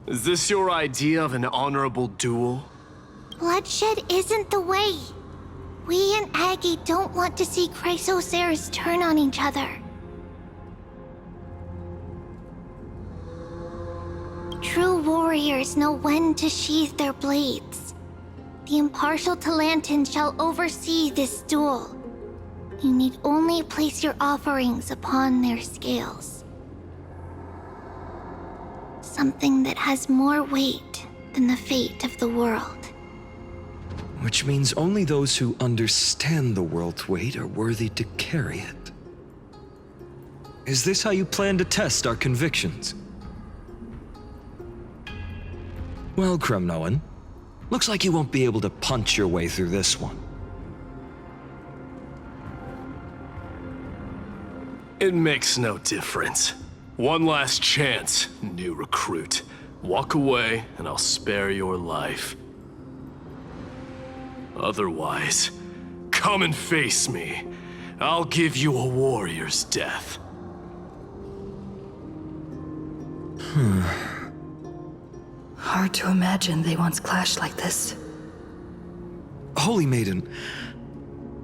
Is this your idea of an honorable duel? Bloodshed isn't the way. We and Aggie don't want to see Chrysoceres turn on each other. True warriors know when to sheathe their blades. The impartial Talantan shall oversee this duel. You need only place your offerings upon their scales. Something that has more weight than the fate of the world. Which means only those who understand the world's weight are worthy to carry it. Is this how you plan to test our convictions? Well, Kremnoan, looks like you won't be able to punch your way through this one. It makes no difference. One last chance, new recruit. Walk away, and I'll spare your life. Otherwise, come and face me. I'll give you a warrior's death. Hard to imagine they once clashed like this. Holy Maiden,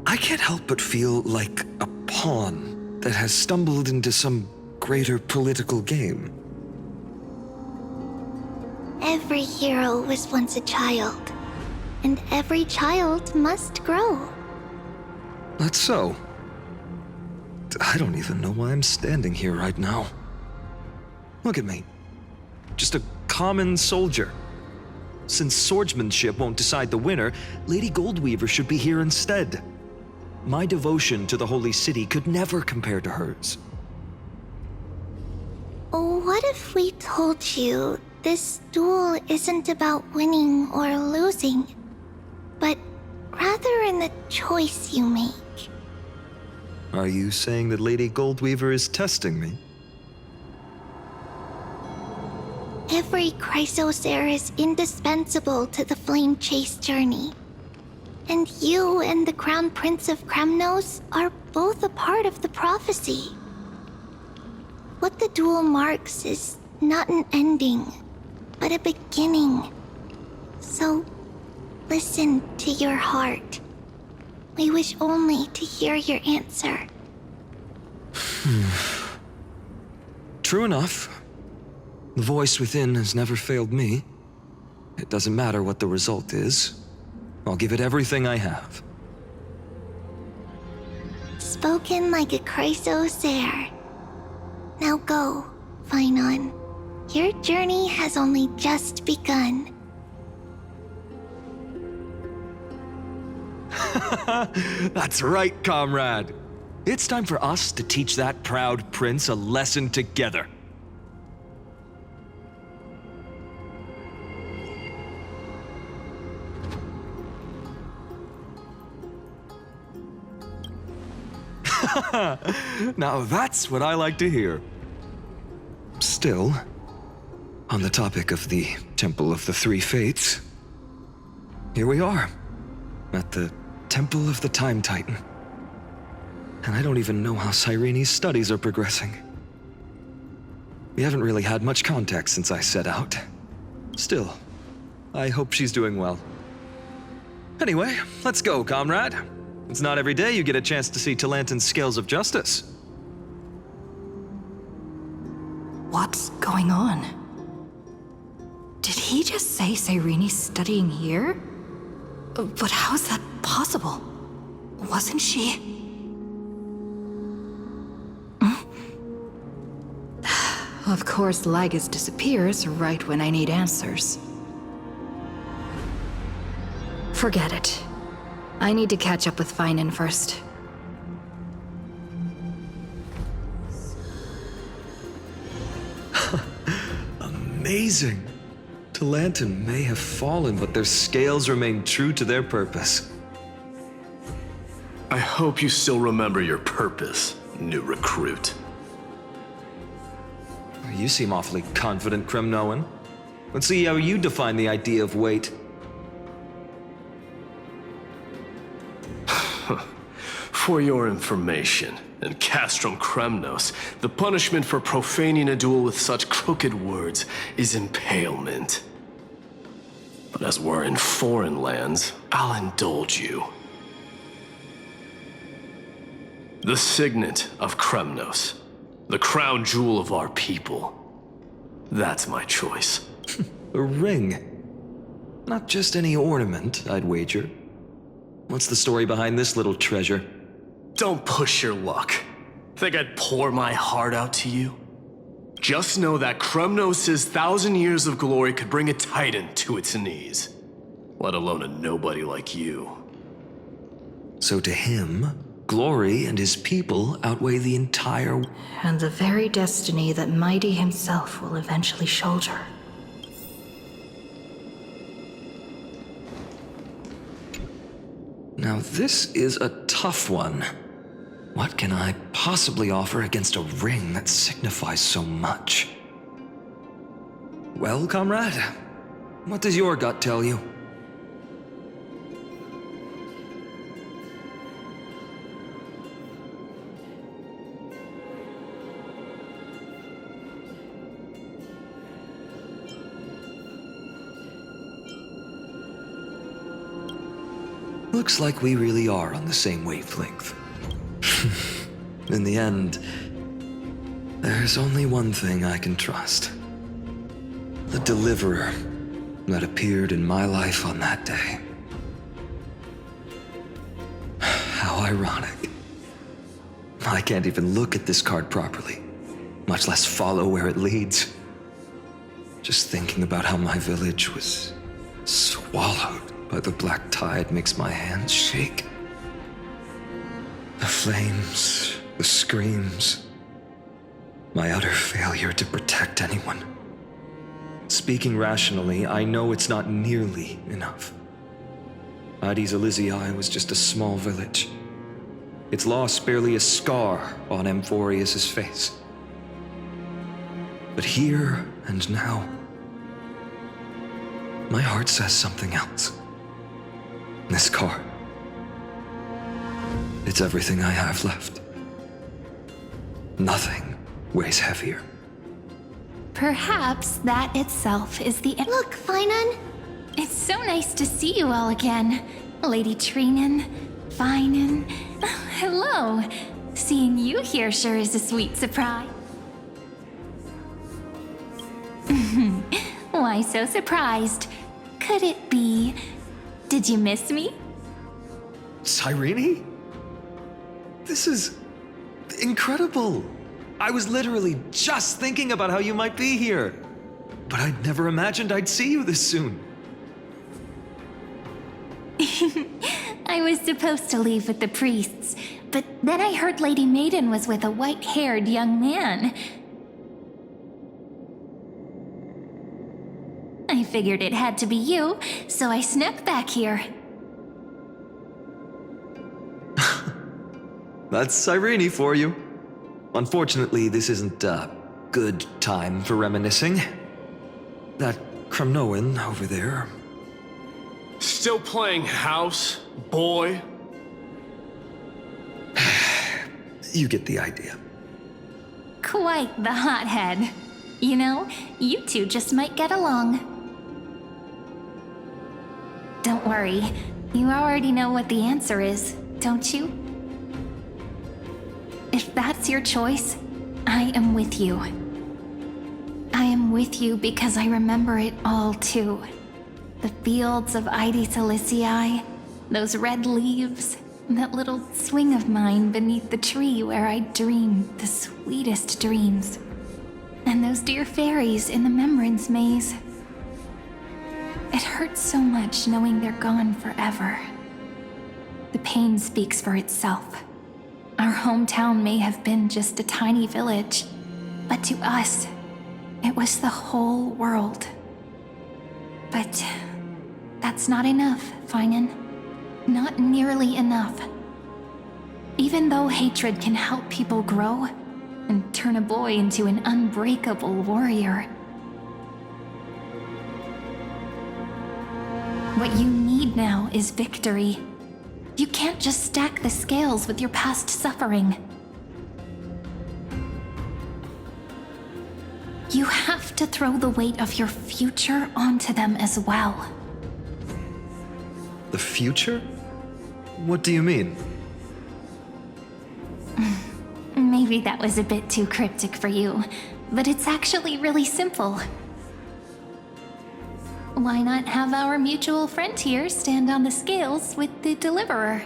I can't help but feel like a pawn that has stumbled into some greater political game. Every hero was once a child, and every child must grow. That's so. I don't even know why I'm standing here right now. Look at me. Just a common soldier. Since swordsmanship won't decide the winner, Lady Goldweaver should be here instead. My devotion to the Holy City could never compare to hers. What if we told you this duel isn't about winning or losing, but rather in the choice you make? Are you saying that Lady Goldweaver is testing me? Every Chrysocer is indispensable to the Flame Chase journey. And you and the Crown Prince of Kremnos are both a part of the prophecy. What the duel marks is not an ending, but a beginning. So, listen to your heart. We wish only to hear your answer. True enough. The voice within has never failed me. It doesn't matter what the result is. I'll give it everything I have. Spoken like a Chrysocer. Now go, phainon. Your journey has only just begun. That's right, comrade. It's time for us to teach that proud prince a lesson together. Now that's what I like to hear. Still, on the topic of the Temple of the Three Fates, here we are, at the Temple of the Time Titan. And I don't even know how Cyrene's studies are progressing. We haven't really had much contact since I set out. Still, I hope she's doing well. Anyway, let's go, comrade. It's not every day you get a chance to see Talantan's scales of justice. What's going on? Did he just say Cyrene's studying here? But how is that possible? Wasn't she? Of course, Lygus disappears right when I need answers. Forget it. I need to catch up with phainon first. Amazing! Talantan may have fallen, but their scales remain true to their purpose. I hope you still remember your purpose, new recruit. You seem awfully confident, Kremnoan. Let's see how you define the idea of weight. For your information, in Castrum Kremnos, the punishment for profaning a duel with such crooked words is impalement. But as we're in foreign lands, I'll indulge you. The signet of Kremnos, the crown jewel of our people. That's my choice. A ring. Not just any ornament, I'd wager. What's the story behind this little treasure? Don't push your luck. Think I'd pour my heart out to you? Just know that Kremnos' 1,000 years of glory could bring a titan to its knees. Let alone a nobody like you. So to him, glory and his people outweigh the entire... And the very destiny that Mighty himself will eventually shoulder. Now this is a tough one. What can I possibly offer against a ring that signifies so much? Well, comrade, what does your gut tell you? Looks like we really are on the same wavelength. In the end, there's only one thing I can trust. The deliverer that appeared in my life on that day. How ironic. I can't even look at this card properly, much less follow where it leads. Just thinking about how my village was swallowed by the black tide makes my hands shake. The flames, the screams, my utter failure to protect anyone. Speaking rationally, I know it's not nearly enough. Addis Elysiae was just a small village. Its loss barely a scar on Amphoreus' face. But here and now, my heart says something else. This card. It's everything I have left. Nothing weighs heavier. Perhaps that itself is the end. Look, phainon! It's so nice to see you all again. Lady Treenan, phainon. Hello. Seeing you here sure is a sweet surprise. Why so surprised? Could it be... Did you miss me? Cyrene? This is incredible. I was literally just thinking about how you might be here. But I'd never imagined I'd see you this soon. I was supposed to leave with the priests, but then I heard Lady Maiden was with a white-haired young man. I figured it had to be you, so I snuck back here. That's Cyrene for you. Unfortunately, this isn't a good time for reminiscing. That Kremnoan over there. Still playing house, boy? You get the idea. Quite the hothead. You know, you two just might get along. Don't worry, you already know what the answer is, don't you? If that's your choice, I am with you. I am with you because I remember it all too. The fields of Addis Elysiae, those red leaves, that little swing of mine beneath the tree where I dreamed the sweetest dreams. And those dear fairies in the Memorance Maze. It hurts so much knowing they're gone forever. The pain speaks for itself. Our hometown may have been just a tiny village, but to us, it was the whole world. But that's not enough, phainon. Not nearly enough. Even though hatred can help people grow and turn a boy into an unbreakable warrior, what you need now is victory. You can't just stack the scales with your past suffering. You have to throw the weight of your future onto them as well. The future? What do you mean? Maybe that was a bit too cryptic for you, but it's actually really simple. Why not have our mutual friend here stand on the scales with the deliverer?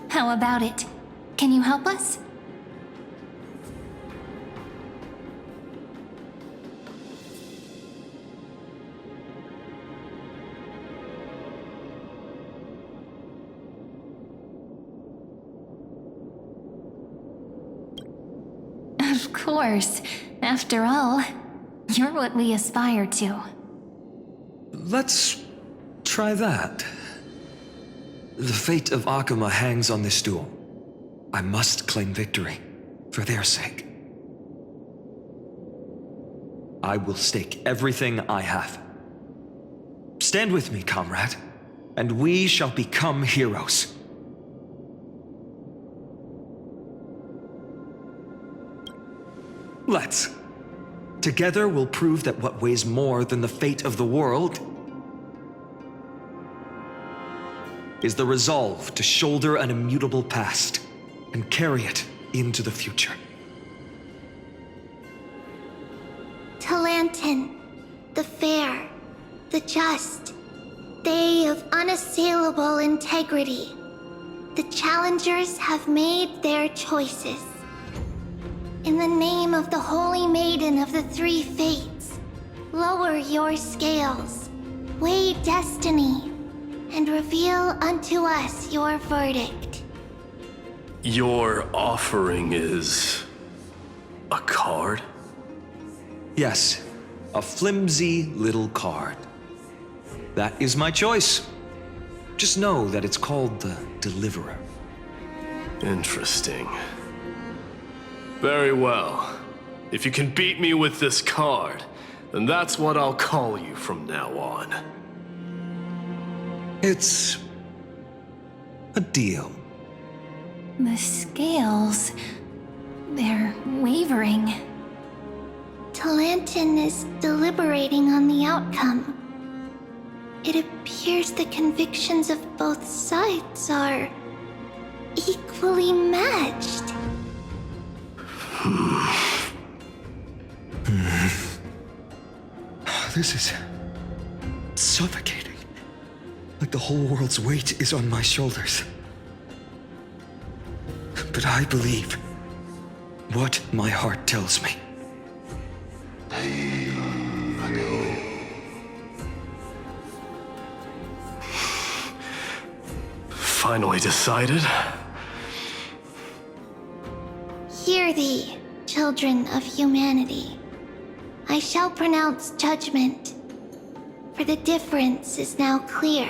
How about it? Can you help us? Of course. After all, you're what we aspire to. Let's try that. The fate of Akuma hangs on this duel. I must claim victory, for their sake. I will stake everything I have. Stand with me, comrade, and we shall become heroes. Let's. Together we'll prove that what weighs more than the fate of the world is the resolve to shoulder an immutable past and carry it into the future. Talantin, the fair, the just, they of unassailable integrity. The challengers have made their choices. In the name of the Holy Maiden of the Three Fates, lower your scales, weigh destiny, and reveal unto us your verdict. Your offering is a card? Yes, a flimsy little card. That is my choice. Just know that it's called the Deliverer. Interesting. Very well. If you can beat me with this card, then that's what I'll call you from now on. It's a deal. The scales... they're wavering. Talantin is deliberating on the outcome. It appears the convictions of both sides are equally matched. This is suffocating. Like the whole world's weight is on my shoulders. But I believe what my heart tells me. Finally decided? Hear thee, children of humanity. I shall pronounce judgment, for the difference is now clear.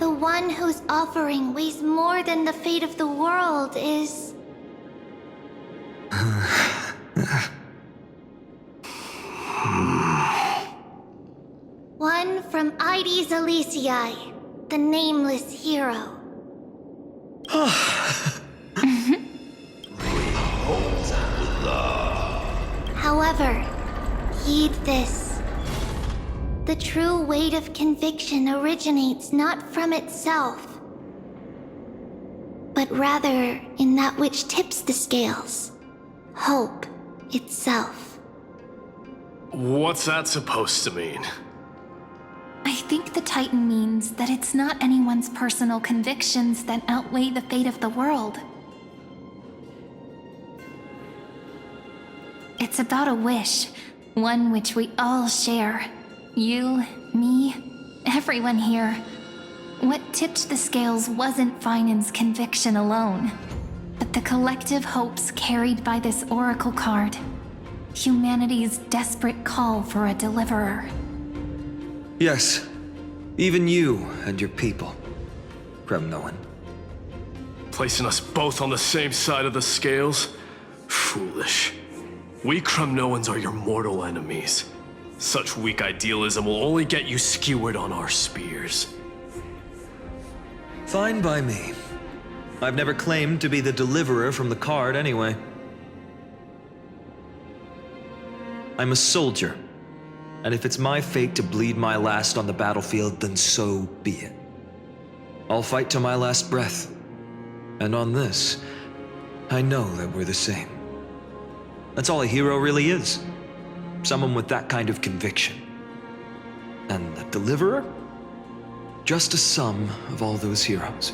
The one whose offering weighs more than the fate of the world is... one from Ides Elysiae, the nameless hero. However, heed this. The true weight of conviction originates not from itself, but rather in that which tips the scales, hope itself. What's that supposed to mean? I think the Titan means that it's not anyone's personal convictions that outweigh the fate of the world. It's about a wish, one which we all share. You, me, everyone here. What tipped the scales wasn't Phainon's conviction alone, but the collective hopes carried by this oracle card. Humanity's desperate call for a deliverer. Yes, even you and your people, Kremnoan. Placing us both on the same side of the scales? Foolish. We Kremnoans are your mortal enemies. Such weak idealism will only get you skewered on our spears. Fine by me. I've never claimed to be the deliverer from the card anyway. I'm a soldier, and if it's my fate to bleed my last on the battlefield, then so be it. I'll fight to my last breath. And on this, I know that we're the same. That's all a hero really is. Someone with that kind of conviction. And the deliverer? Just a sum of all those heroes.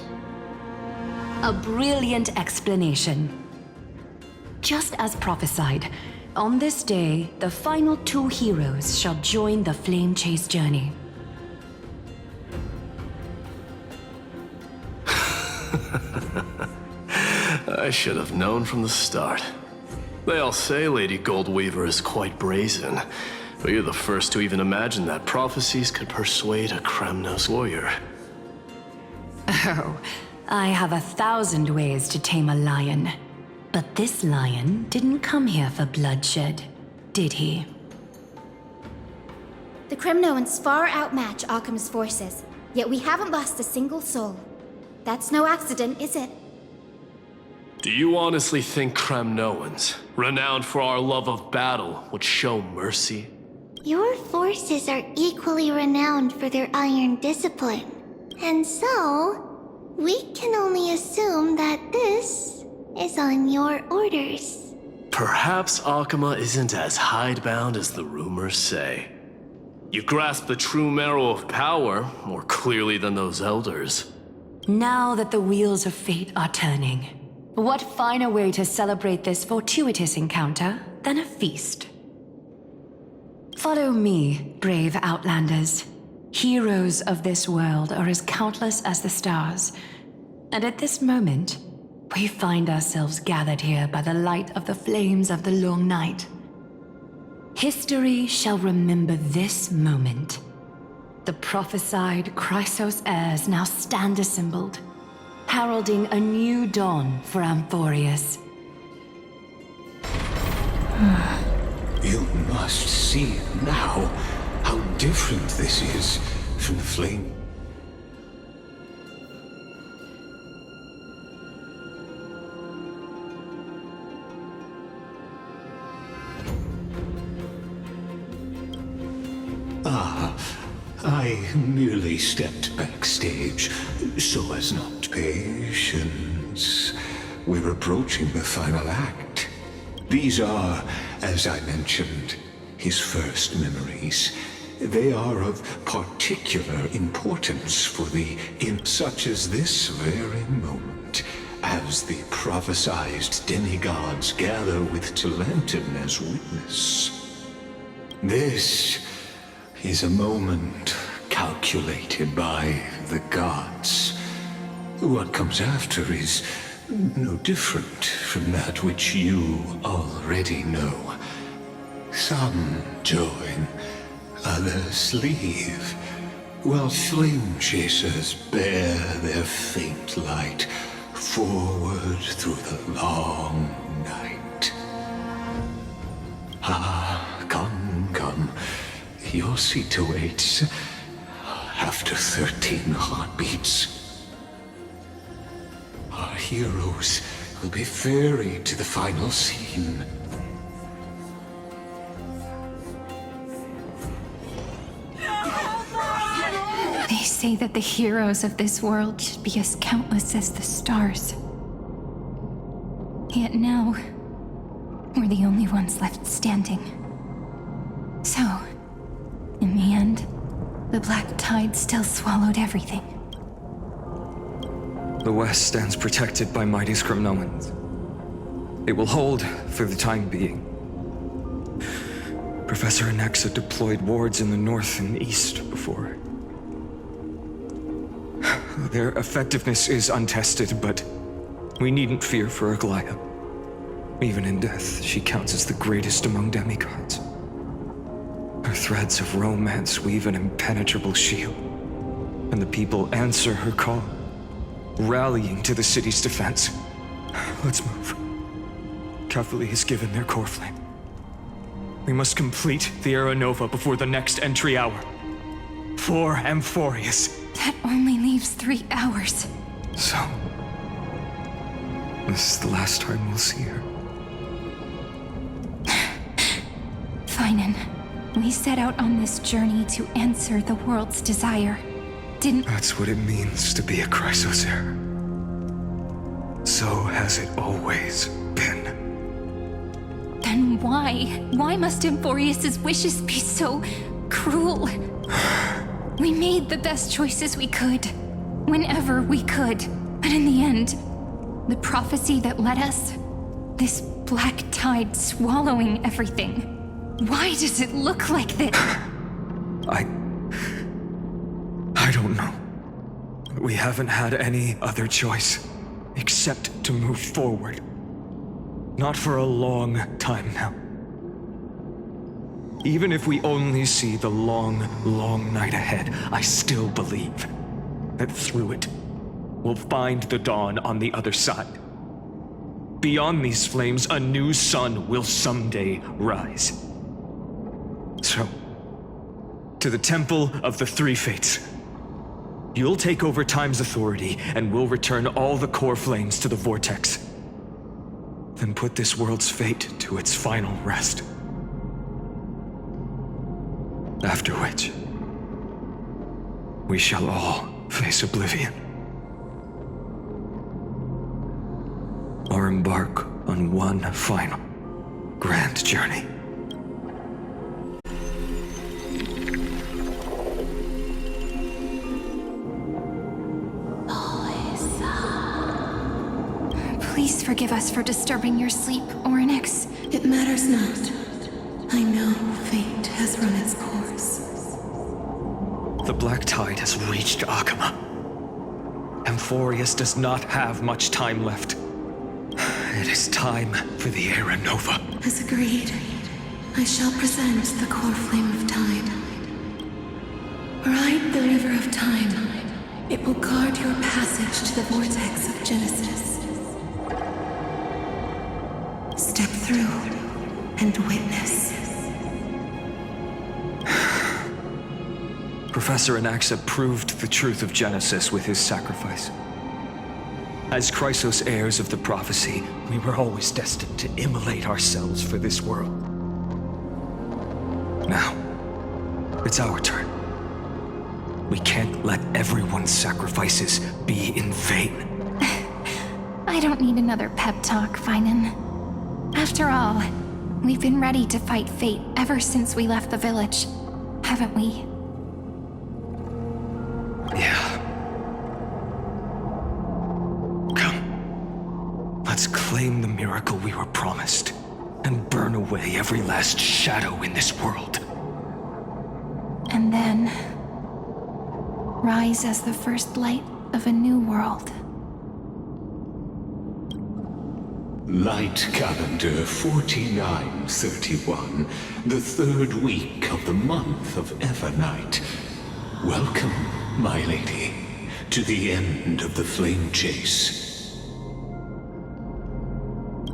A brilliant explanation. Just as prophesied, on this day, the final 2 heroes shall join the flame chase journey. I should have known from the start. They all say Lady Goldweaver is quite brazen, but you're the first to even imagine that prophecies could persuade a Kremnos warrior. Oh, I have 1,000 ways to tame a lion. But this lion didn't come here for bloodshed, did he? The Kremnoans far outmatch Occam's forces, yet we haven't lost a single soul. That's no accident, is it? Do you honestly think Kremnoans, renowned for our love of battle, would show mercy? Your forces are equally renowned for their iron discipline. And so, we can only assume that this is on your orders. Perhaps Akama isn't as hidebound as the rumors say. You grasp the true marrow of power more clearly than those elders. Now that the wheels of fate are turning, what finer way to celebrate this fortuitous encounter than a feast? Follow me, brave Outlanders. Heroes of this world are as countless as the stars, and at this moment, we find ourselves gathered here by the light of the flames of the long night. History shall remember this moment. The prophesied Chrysos heirs now stand assembled, heralding a new dawn for Amphoreus. You must see now how different this is from the flame. I merely stepped backstage so as not to patience. We're approaching the final act. These are, as I mentioned, his first memories. They are of particular importance for the such as this very moment, as the prophesized demigods gather with Talentum as witness. This is a moment calculated by the gods. What comes after is no different from that which you already know. Some join, others leave, while flame chasers bear their faint light forward through the long night. Come. Your seat awaits after 13 heartbeats. Our heroes will be ferried to the final scene. They say that the heroes of this world should be as countless as the stars. Yet now, we're the only ones left standing. So, in the end, the black tide still swallowed everything. The West stands protected by mighty Kremnoans. It will hold for the time being. Professor Anexa deployed wards in the north and east before. Their effectiveness is untested, but we needn't fear for Aglaya. Even in death, she counts as the greatest among demigods. Her threads of romance weave an impenetrable shield, and the people answer her call, rallying to the city's defense. Let's move. Cavalry has given their core flame. We must complete the Era Nova before the next entry hour. For Amphoreus. That only leaves 3 hours. So, this is the last time we'll see her. phainon, we set out on this journey to answer the world's desire. Didn't... That's what it means to be a Chrysosaur. So has it always been. Then why? Why must Amphoreus' wishes be so cruel? We made the best choices we could, whenever we could. But in the end, the prophecy that led us, this black tide swallowing everything. Why does it look like this? I don't know. We haven't had any other choice, except to move forward. Not for a long time now. Even if we only see the long, long night ahead, I still believe that through it, we'll find the dawn on the other side. Beyond these flames, a new sun will someday rise. So, to the Temple of the Three Fates. You'll take over Time's authority, and we'll return all the core flames to the Vortex. Then put this world's fate to its final rest. After which, we shall all face oblivion. Or embark on one final, grand journey. Please forgive us for disturbing your sleep, Orynyx. It matters not. I know fate has run its course. The Black Tide has reached Akama. Amphoreus does not have much time left. It is time for the Era Nova. As agreed, I shall present the core flame of time. Ride the river of time. It will guard your passage to the vortex of Genesis. Step through and witness. Professor Anaxa proved the truth of Genesis with his sacrifice. As Chrysos heirs of the prophecy, we were always destined to immolate ourselves for this world. Now, it's our turn. We can't let everyone's sacrifices be in vain. I don't need another pep talk, phainon. After all, we've been ready to fight fate ever since we left the village, haven't we? Yeah. Come. Let's claim the miracle we were promised, and burn away every last shadow in this world. And then... rise as the first light of a new world. Light calendar 4931, the third week of the month of Evernight. Welcome, my lady, to the end of the flame chase.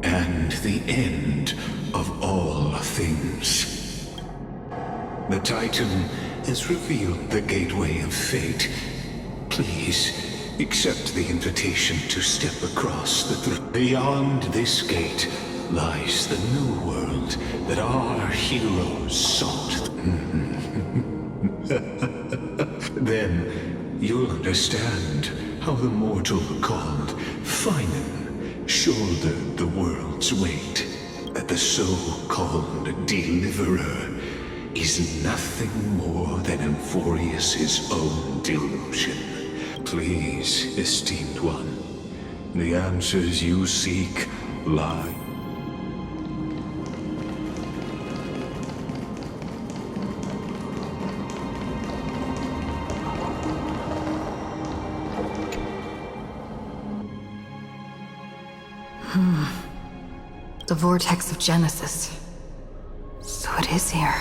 And the end of all things. The Titan has revealed the gateway of fate. Please, accept the invitation to step across the Beyond this gate lies the new world that our heroes sought. Then you'll understand how the mortal called phainon shouldered the world's weight. That the so-called deliverer is nothing more than Amphoreus' own delusion. Please, esteemed one, the answers you seek lie. The vortex of Genesis. So it is here.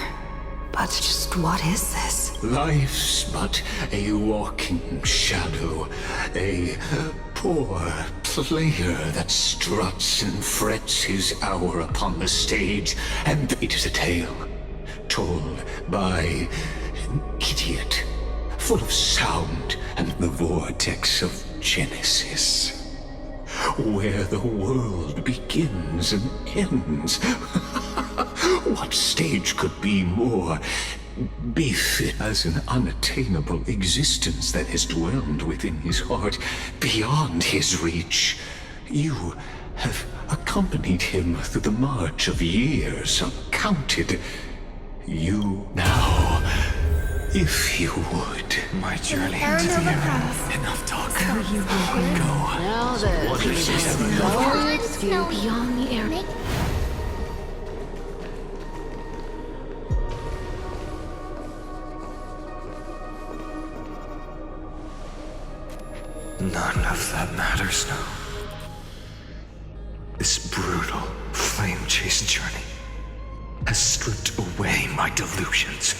But just what is this? Life's but a walking shadow, a poor player that struts and frets his hour upon the stage, and it is a tale told by an idiot, full of sound and the vortex of Genesis, where the world begins and ends. What stage could be more befit as an unattainable existence that has dwelled within his heart, beyond his reach? You have accompanied him through the march of years uncounted. You now, if you would. My journey Errand into the of the era. cross. Enough talk. You will Go. Now then, What is this? Lords you beyond the air. Make None of that matters now. This brutal, flame-chased journey has stripped away my delusions.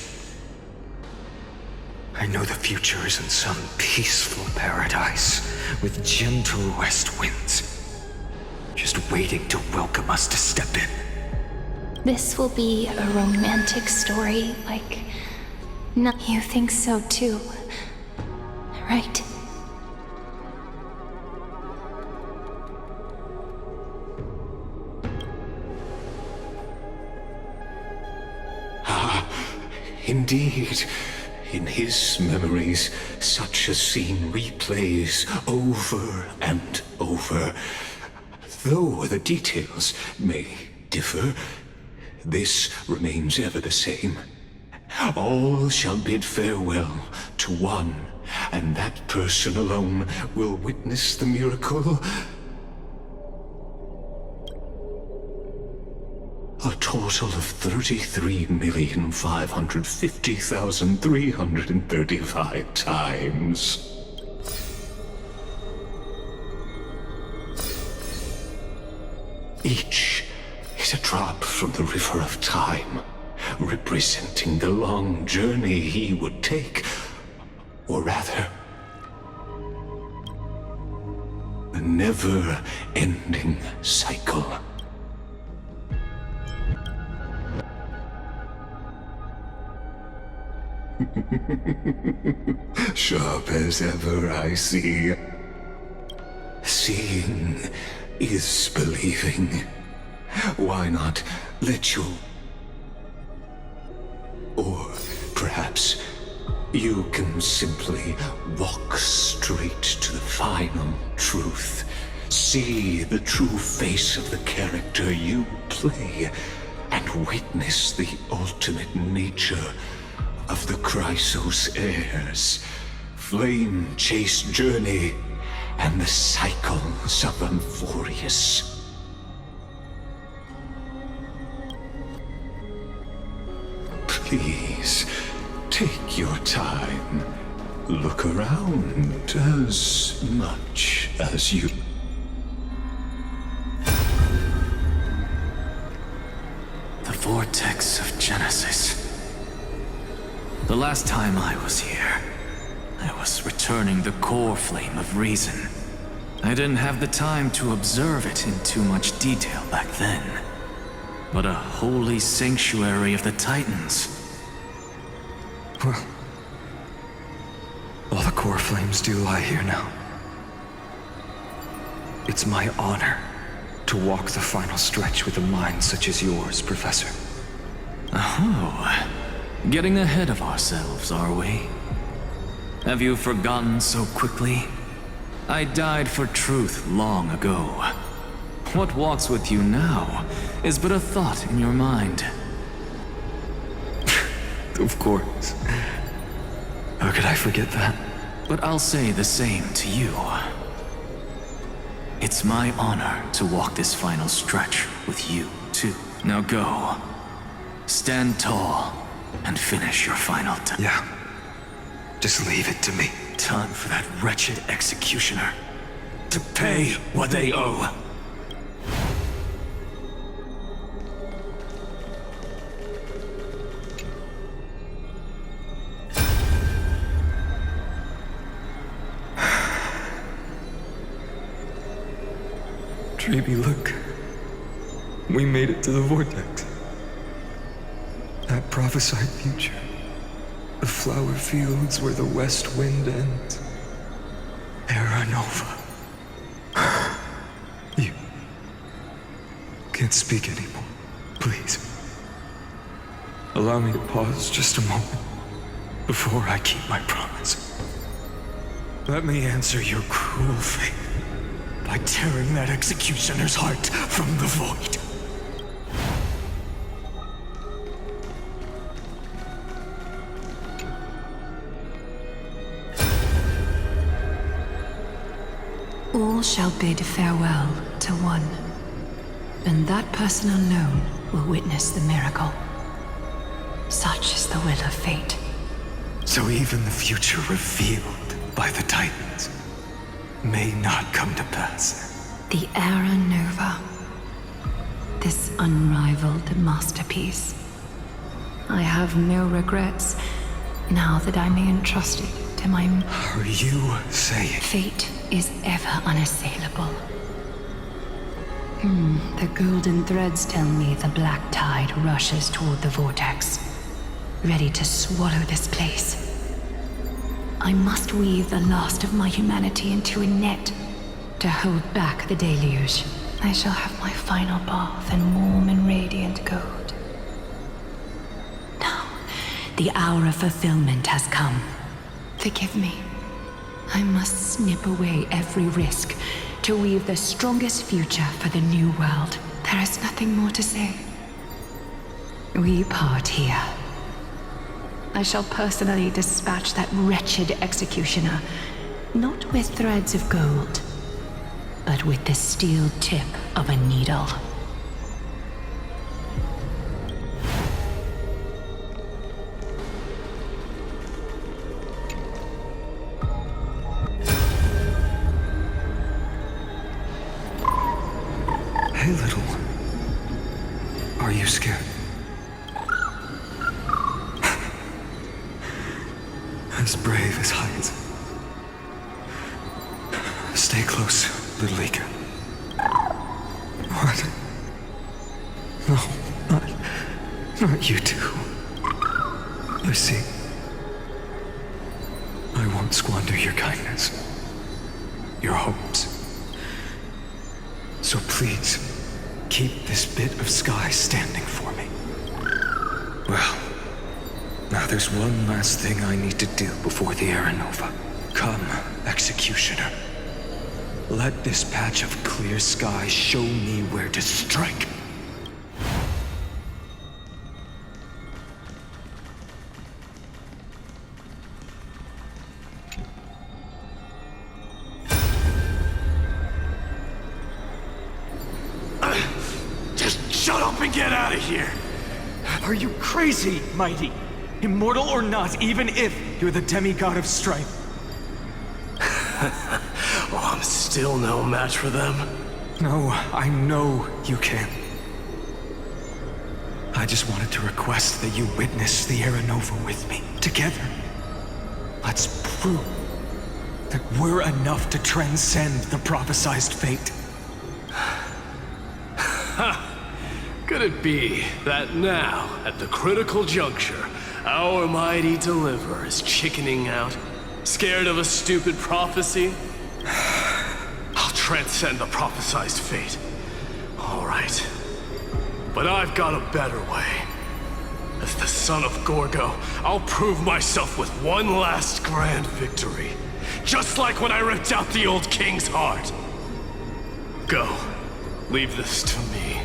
I know the future is in some peaceful paradise with gentle west winds, just waiting to welcome us to step in. This will be a romantic story, like... No, you think so too, right? Indeed, in his memories, such a scene replays over and over. Though the details may differ, this remains ever the same. All shall bid farewell to one, and that person alone will witness the miracle. A total of 33,550,335 times. Each is a drop from the river of time, representing the long journey he would take, or rather, a never-ending cycle. Sharp as ever, I see. Seeing is believing. Why not let you... Or perhaps you can simply walk straight to the final truth. See the true face of the character you play, and witness the ultimate nature of the Chrysos heirs, flame-chased journey, and the cycles of amphoreus. Please, take your time. Look around as much as you... The vortex of Genesis. The last time I was here, I was returning the core flame of reason. I didn't have the time to observe it in too much detail back then. But a holy sanctuary of the Titans. Well, all the core flames do lie here now. It's my honor to walk the final stretch with a mind such as yours, Professor. Oh, getting ahead of ourselves, are we? Have you forgotten so quickly? I died for truth long ago. What walks with you now is but a thought in your mind. Of course. How could I forget that? But I'll say the same to you. It's my honor to walk this final stretch with you, too. Now go. Stand tall and finish your final task. Yeah. Just leave it to me. Time for that wretched executioner to pay what they owe. Dreamy, look. We made it to the vortex. That prophesied future. The flower fields where the west wind ends. Era Nova. You can't speak anymore. Please. Allow me to pause just a moment before I keep my promise. Let me answer your cruel fate by tearing that executioner's heart from the void. All shall bid farewell to one, and that person alone will witness the miracle. Such is the will of fate. So even the future revealed by the Titans may not come to pass. The Era Nova. This unrivaled masterpiece. I have no regrets now that I may entrust it to my... Are you saying... Fate is ever unassailable. The golden threads tell me the black tide rushes toward the vortex, ready to swallow this place. I must weave the last of my humanity into a net to hold back the deluge. I shall have my final bath in warm and radiant gold. Now, the hour of fulfillment has come. Forgive me. I must snip away every risk to weave the strongest future for the new world. There is nothing more to say. We part here. I shall personally dispatch that wretched executioner, not with threads of gold, but with the steel tip of a needle. Hey, little one. Are you scared? As brave as heights. Stay close, little Ika. What? No, not you two. You see, I won't squander your kindness, your hopes. So please, keep this bit of sky standing for me. Well, now there's one last thing I need to do before the Era Nova. Come, Executioner. Let this patch of clear sky show me where to strike. Just shut up and get out of here! Are you crazy, Mighty? Immortal or not, even if you're the demigod of strife. Oh, I'm still no match for them. No, I know you can. I just wanted to request that you witness the Era Nova with me, together. Let's prove that we're enough to transcend the prophesized fate. Could it be that now, at the critical juncture, our mighty deliverer is chickening out? Scared of a stupid prophecy? I'll transcend the prophesized fate. All right. But I've got a better way. As the son of Gorgo, I'll prove myself with one last grand victory. Just like when I ripped out the old king's heart. Go. Leave this to me.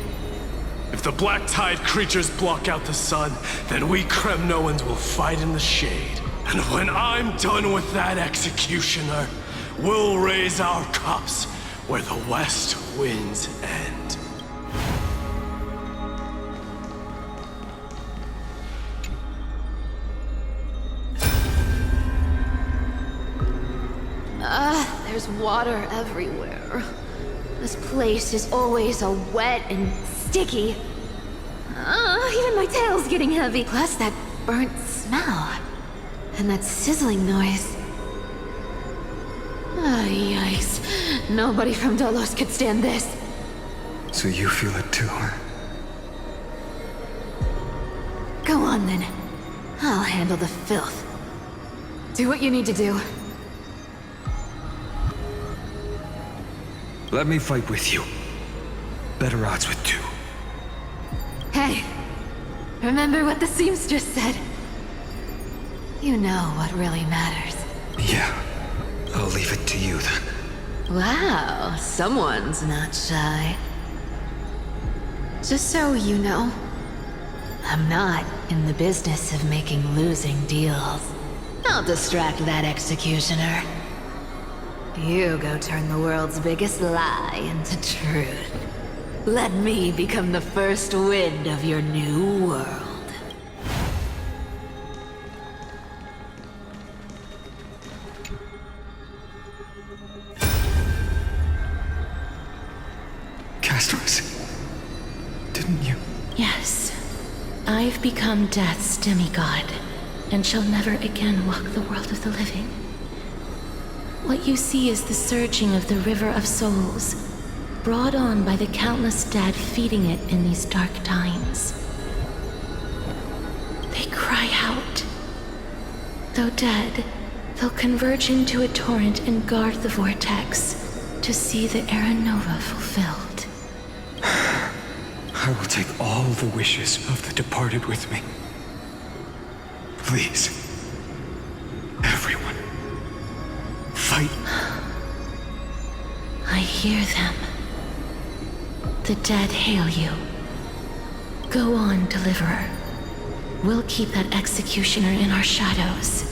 If the black tide creatures block out the sun, then we Kremnoans will fight in the shade. And when I'm done with that executioner, we'll raise our cups where the west winds end. There's water everywhere. This place is always so wet and sticky. Even my tail's getting heavy. Plus that burnt smell. And that sizzling noise. Yikes. Nobody from Delos could stand this. So you feel it too? Go on then. I'll handle the filth. Do what you need to do. Let me fight with you. Better odds with two. Hey, remember what the seamstress said? You know what really matters. Yeah, I'll leave it to you then. Wow, someone's not shy. Just so you know, I'm not in the business of making losing deals. I'll distract that executioner. You go turn the world's biggest lie into truth. Let me become the first wind of your new world. Castros, didn't you? Yes. I've become Death's demigod, and shall never again walk the world of the living. What you see is the surging of the river of souls, brought on by the countless dead feeding it in these dark times. They cry out. Though dead, they'll converge into a torrent and guard the vortex to see the Era Nova fulfilled. I will take all the wishes of the departed with me. Please. Everyone. Fight. I hear them. The dead hail you. Go on, Deliverer. We'll keep that executioner in our shadows.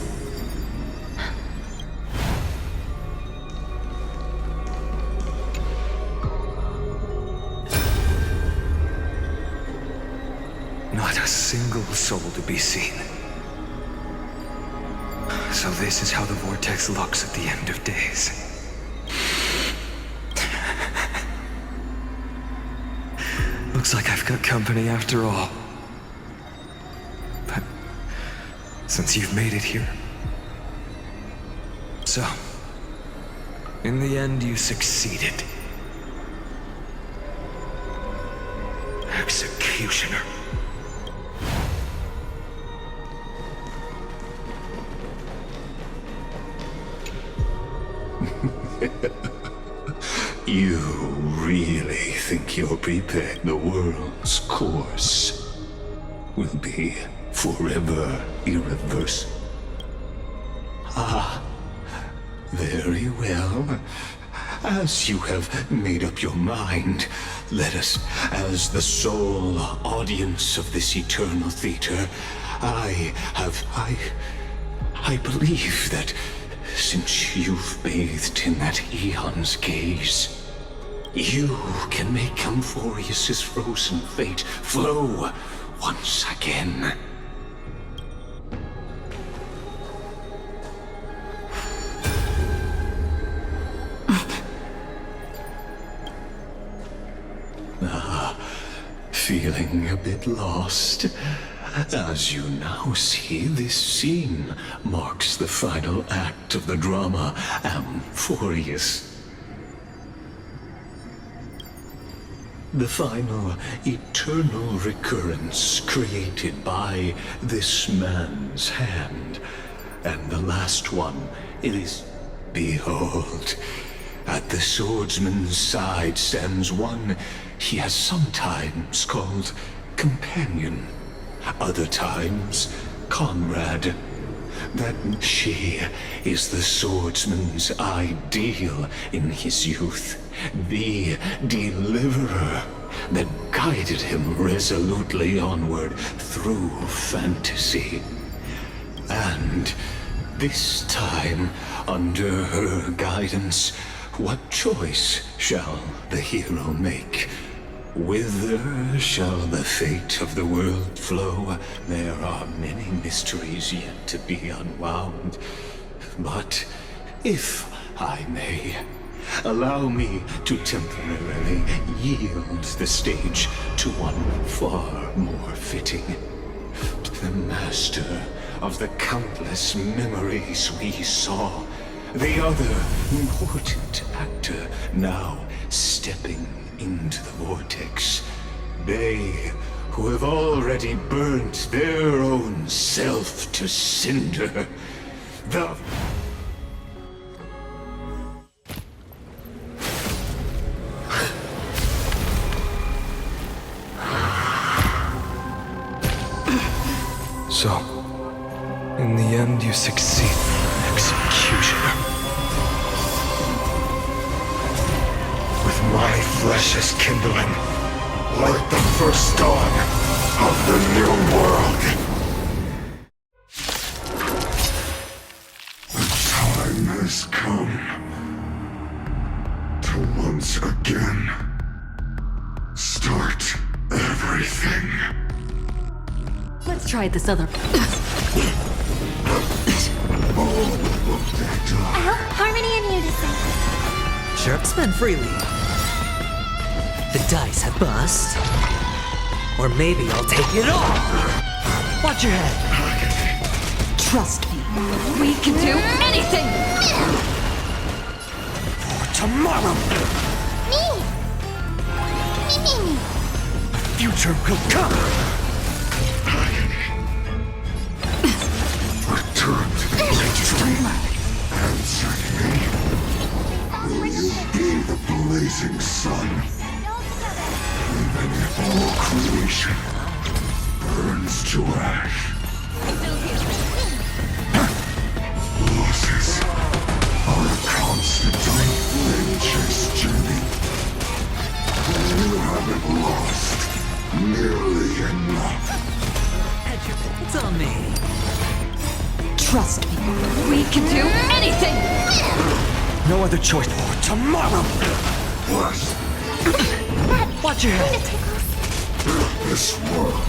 Not a single soul to be seen. So this is how the vortex looks at the end of days. Looks like I've got company after all. But since you've made it here. So, in the end you succeeded. Executioner. You really think you're prepared? The world's course will be forever irreversible. Ah, very well. As you have made up your mind, let us, as the sole audience of this eternal theater, I believe that since you've bathed in that eon's gaze, you can make Amphoreus' frozen fate flow once again. Feeling a bit lost? As you now see, this scene marks the final act of the drama Amphoreus. The final eternal recurrence created by this man's hand. And the last one is, behold, at the swordsman's side stands one he has sometimes called companion, other times comrade. That she is the swordsman's ideal in his youth, the deliverer that guided him resolutely onward through fantasy. And this time, under her guidance, what choice shall the hero make? Whither shall the fate of the world flow? There are many mysteries yet to be unwound. But if I may, allow me to temporarily yield the stage to one far more fitting. The master of the countless memories we saw. The other important actor now stepping into the vortex. They who have already burnt their own self to cinder. The... So, in the end, you succeed. Executioner. With my flesh as kindling, like the first dawn of the new world. The time has come to once again start everything. Let's try this other. I hope harmony and unison. Sure, spend freely. The dice have bust. Or maybe I'll take it all. Watch your head. Trust me, we can do anything! For tomorrow, Me! Me! future will come. Return to the great tree. Answer me. Will you be the blazing sun? Even if all creation burns to ash. Losses are a constant flame chase journey. You haven't lost nearly enough. It's on me. Trust me, we can do anything! No other choice for tomorrow. What? Watch your head. This world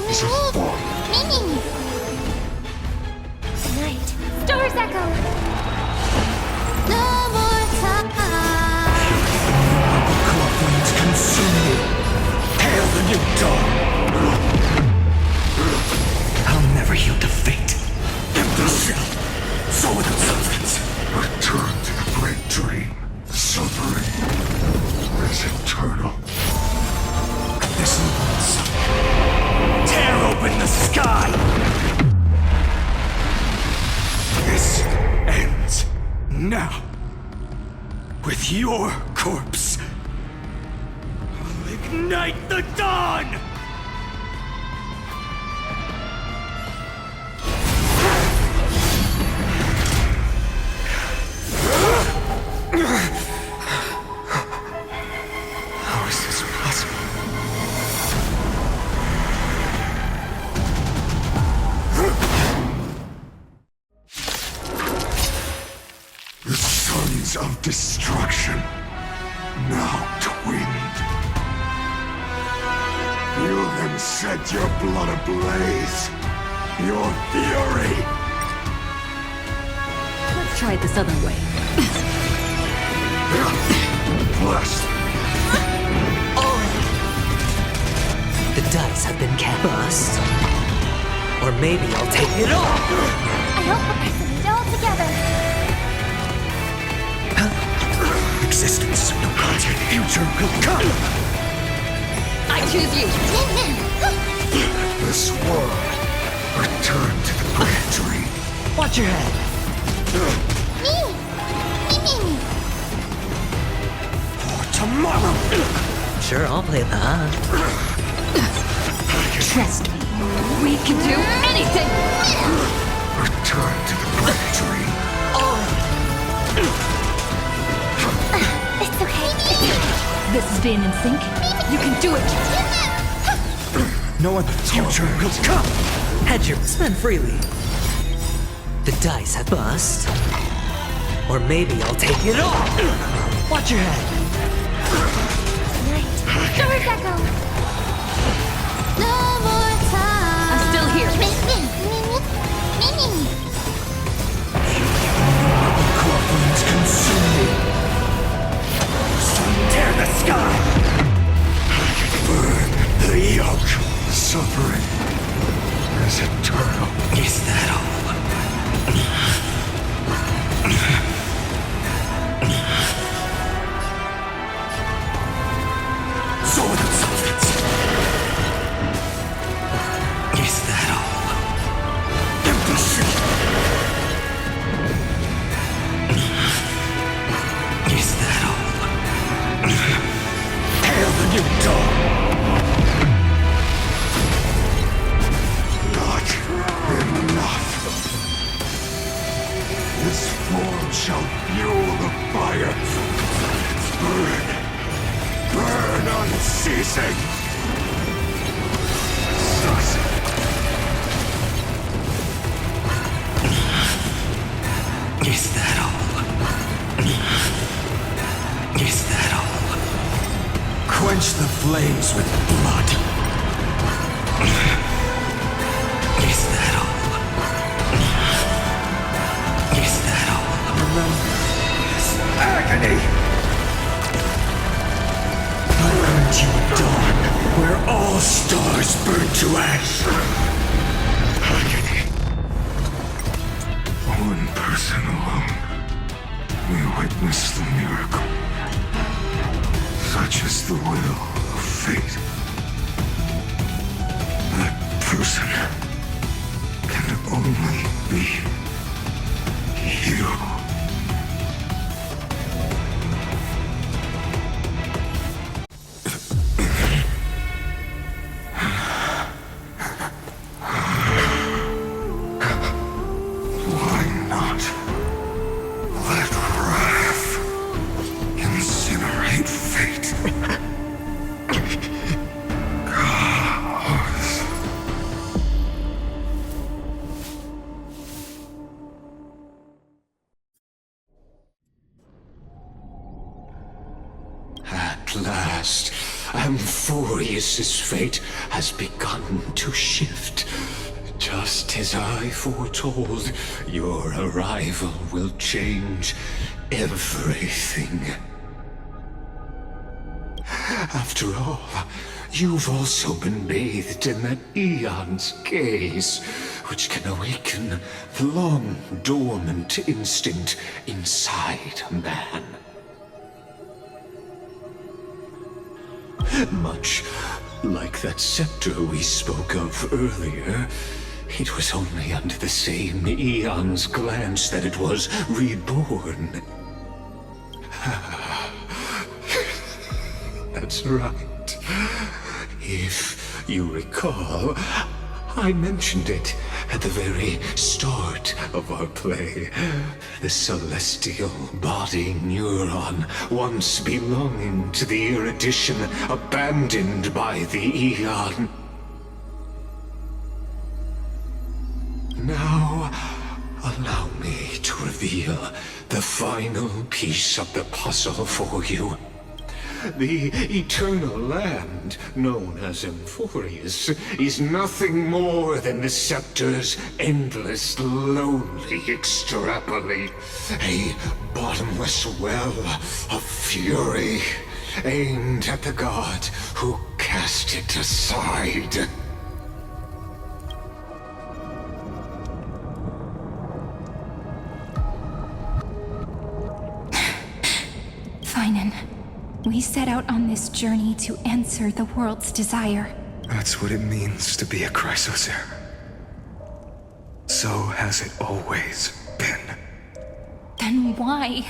is a farm. Night. Stars echo. No more time. Flames consume me. Hail the new dawn. I'll never yield to fate. Empty shell. So without substance. Return to the great dream. Suffering is eternal. This once. Tear open the sky. This ends now. With your corpse. I'll ignite the dawn! How is this possible? The sons of destruction, now twinned. You then set your blood ablaze, your fury. Let's try this other way. Blessed. The dice have been cast. Bust. Or maybe I'll take it all. I hope we're putting it all together. Existence of no content. Future will come. I choose you! This world, return to the great dream. Watch your head. Me! For tomorrow. Sure, I'll play that. Trust me, we can do anything! Return to the great dream. It's okay. This is being in sync. You can do it! No other future will come. Hedge your spend freely. The dice have bust. Or maybe I'll take it all. Watch your head. Night. Stars echo. No more time. I'm still here. Me. Flames consume me. Sun tear the sky. Burn the yoke. Suffering is eternal. Is that all? you done? Not enough. This form shall fuel the fire. Burn. Burn unceasing. Sus. Is that all? Is that all? Quench the flames with blood. Is that all? Is that all? Remember this agony. I earned you a dawn where all stars burn to ash. Agony. One person alone may witness the miracle. Such is the will of fate. That person can only be you. Why not let wrath incinerate fate? At last, Amphoreus' fate has begun to shift. Just as I foretold, your arrival will change everything. After all, you've also been bathed in that eon's gaze, which can awaken the long-dormant instinct inside a man. Much like that scepter we spoke of earlier, it was only under the same eon's glance that it was reborn. That's right. If you recall, I mentioned it at the very start of our play. The celestial body neuron, once belonging to the erudition abandoned by the eon. Now, allow me to reveal the final piece of the puzzle for you. The eternal land, known as Amphoreus, is nothing more than the scepter's endless, lonely extrapolate. A bottomless well of fury, aimed at the god who cast it aside. Phainon, we set out on this journey to answer the world's desire. That's what it means to be a Chrysosaur. So has it always been. Then why?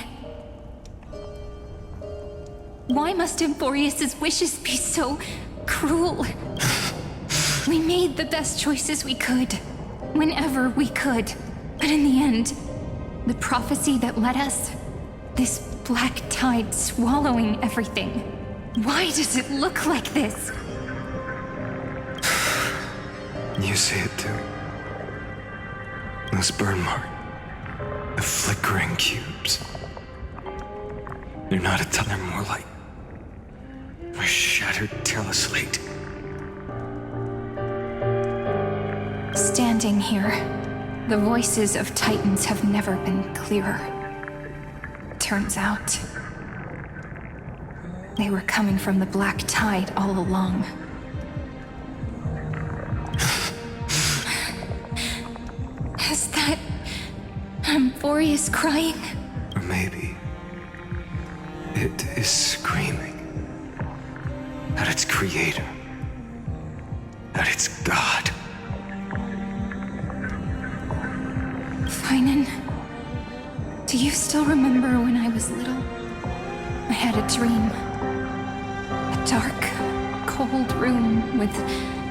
Why must Amphoreus' wishes be so cruel? We made the best choices we could, whenever we could. But in the end, the prophecy that led us, this black tide swallowing everything. Why does it look like this? You see it too. Those burn marks. The flickering cubes. They're not a ton, they're more like a shattered teleslate. Standing here, the voices of Titans have never been clearer. Turns out, they were coming from the black tide all along. Is that Amphoreus crying? Or maybe it is screaming at its creator, at its god. Phainon, do you still remember when I was little? I had a dream. A dark, cold room with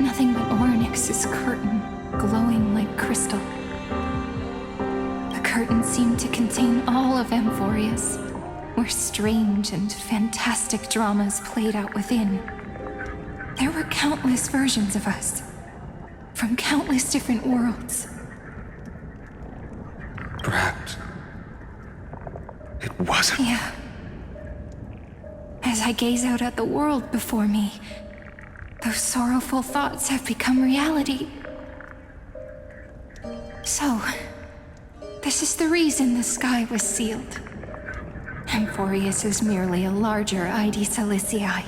nothing but Orynyx's curtain glowing like crystal. The curtain seemed to contain all of amphoreus, where strange and fantastic dramas played out within. There were countless versions of us, from countless different worlds. Perhaps it wasn't. Yeah. As I gaze out at the world before me, those sorrowful thoughts have become reality. So, this is the reason the sky was sealed. Amphoreus is merely a larger ID Silicii.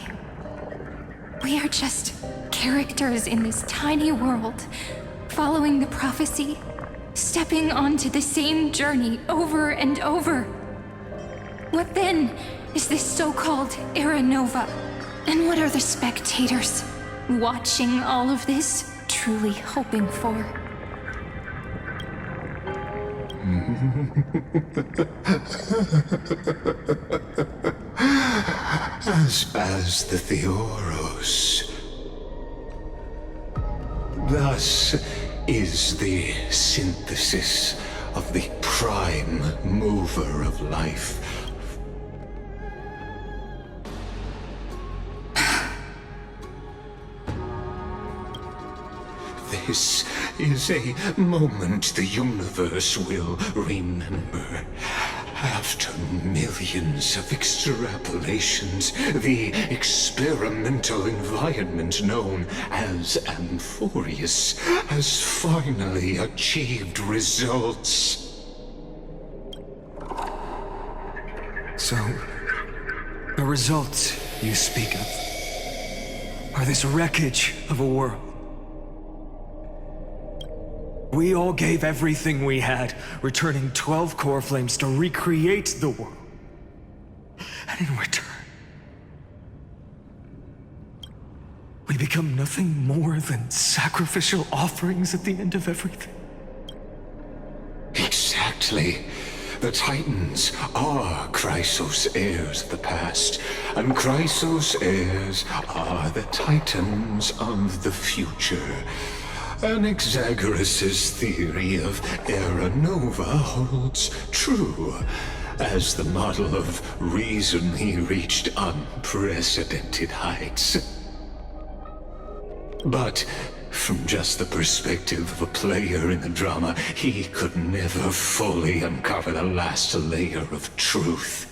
We are just characters in this tiny world, following the prophecy, stepping onto the same journey over and over. What then is this so-called Era Nova? And what are the spectators watching all of this truly hoping for? As the Theoros. Thus is the synthesis of the prime mover of life. This is a moment the universe will remember. After millions of extrapolations, the experimental environment known as amphoreus has finally achieved results. So, the results you speak of are this wreckage of a world. We all gave everything we had, returning 12 core flames to recreate the world. And in return, we become nothing more than sacrificial offerings at the end of everything. Exactly. The Titans are Chrysos heirs of the past, and Chrysos heirs are the Titans of the future. Anaxagoras' theory of Era Nova holds true, as the model of reason he reached unprecedented heights. But from just the perspective of a player in the drama, he could never fully uncover the last layer of truth.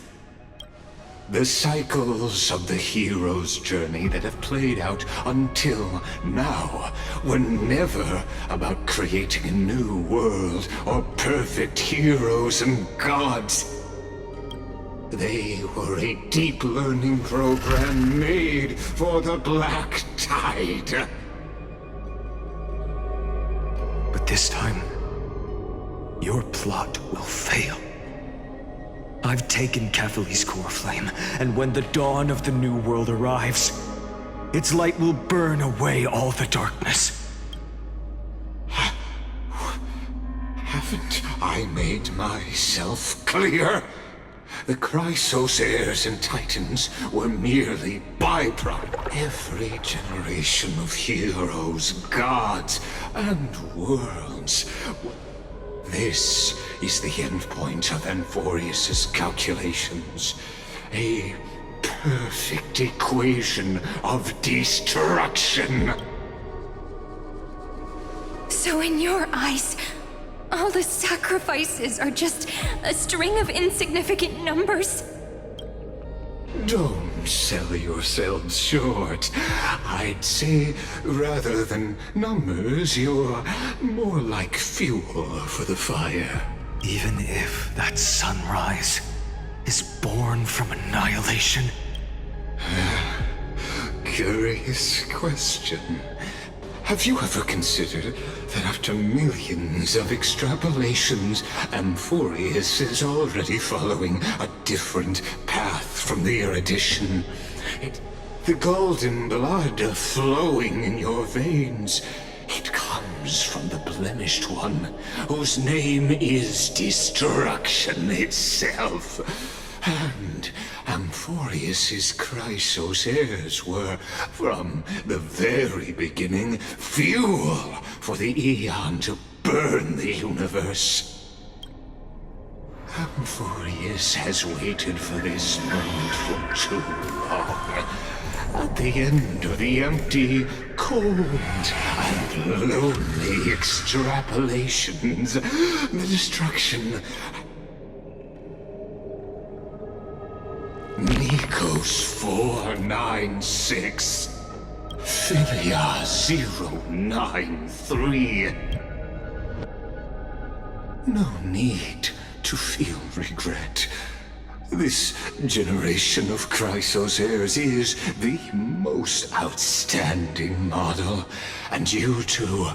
The cycles of the hero's journey that have played out until now were never about creating a new world or perfect heroes and gods. They were a deep learning program made for the Black Tide. But this time, your plot will fail. I've taken Catholi's core flame, and when the dawn of the new world arrives, its light will burn away all the darkness. Haven't I made myself clear? The Chrysos heirs and Titans were merely byproduct. Every generation of heroes, gods, and worlds. This is the endpoint of Amphoreus' calculations. A perfect equation of destruction. So in your eyes, all the sacrifices are just a string of insignificant numbers? Don't sell yourselves short. I'd say, rather than numbers, you're more like fuel for the fire. Even if that sunrise is born from annihilation? Curious question. Have you ever considered that after millions of extrapolations, Amphoreus is already following a different path from the erudition? The golden blood flowing in your veins, it comes from the blemished one, whose name is destruction itself. and amphoreus' Chrysos heirs were, from the very beginning, fuel for the Aeon to burn the universe. Amphoreus has waited for this moment for too long. At the end of the empty, cold, and lonely extrapolations, the destruction... Nikos 496, Philia 093. No need to feel regret. This generation of Chrysos heirs is the most outstanding model, and you too,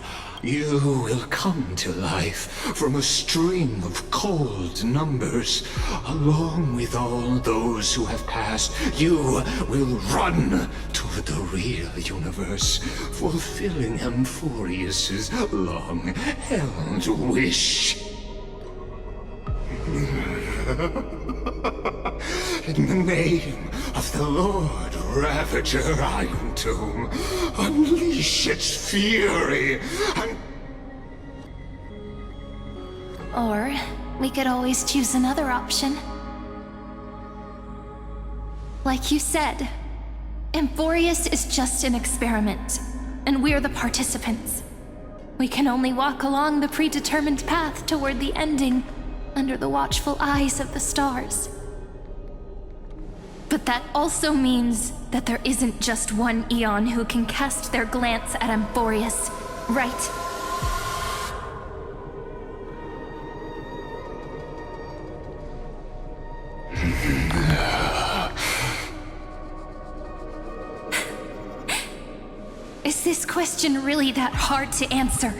you will come to life from a string of cold numbers. Along with all those who have passed, you will run toward the real universe, fulfilling Amphoreus' long-held wish. In the name of the Lord Ravager Iron Tomb, unleash its fury and... Or we could always choose another option. Like you said, Amphoreus is just an experiment, and we're the participants. We can only walk along the predetermined path toward the ending, under the watchful eyes of the stars. But that also means that there isn't just one Aeon who can cast their glance at Amphoreus, right? Is this question really that hard to answer?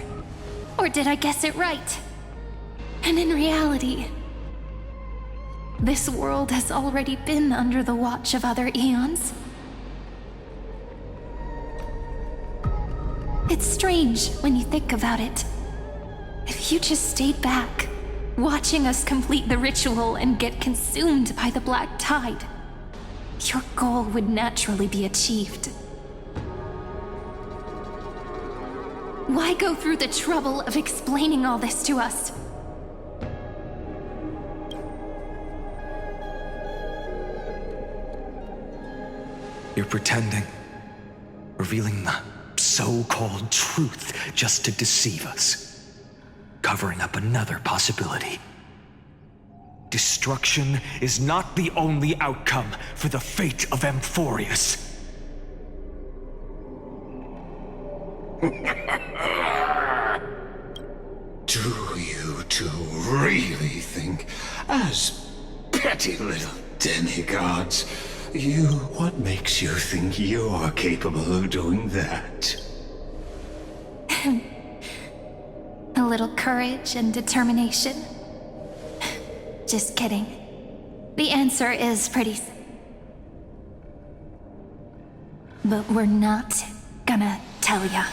Or did I guess it right? And in reality, this world has already been under the watch of other Aeons. It's strange when you think about it. If you just stayed back, watching us complete the ritual and get consumed by the black tide, your goal would naturally be achieved. Why go through the trouble of explaining all this to us? You're pretending, revealing the so-called truth just to deceive us, covering up another possibility. Destruction is not the only outcome for the fate of Amphoreus. Do you two really think, as petty little demigods, what makes you think you're capable of doing that? A little courage and determination. Just kidding. The answer is pretty... But we're not gonna tell ya.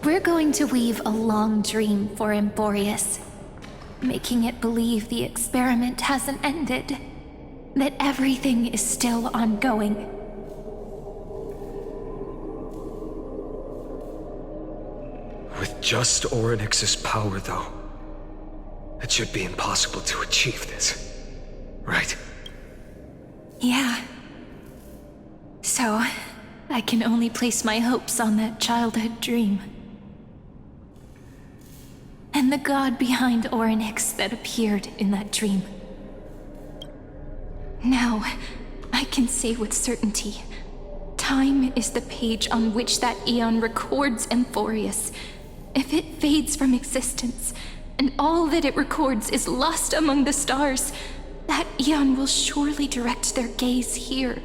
We're going to weave a long dream for Amphoreus, making it believe the experiment hasn't ended, that everything is still ongoing. With just Orynyx's power, though, it should be impossible to achieve this, right? Yeah. So, I can only place my hopes on that childhood dream. And the god behind Orynyx that appeared in that dream. Now, I can say with certainty, time is the page on which that Aeon records Amphoreus. If it fades from existence, and all that it records is lost among the stars, that Aeon will surely direct their gaze here,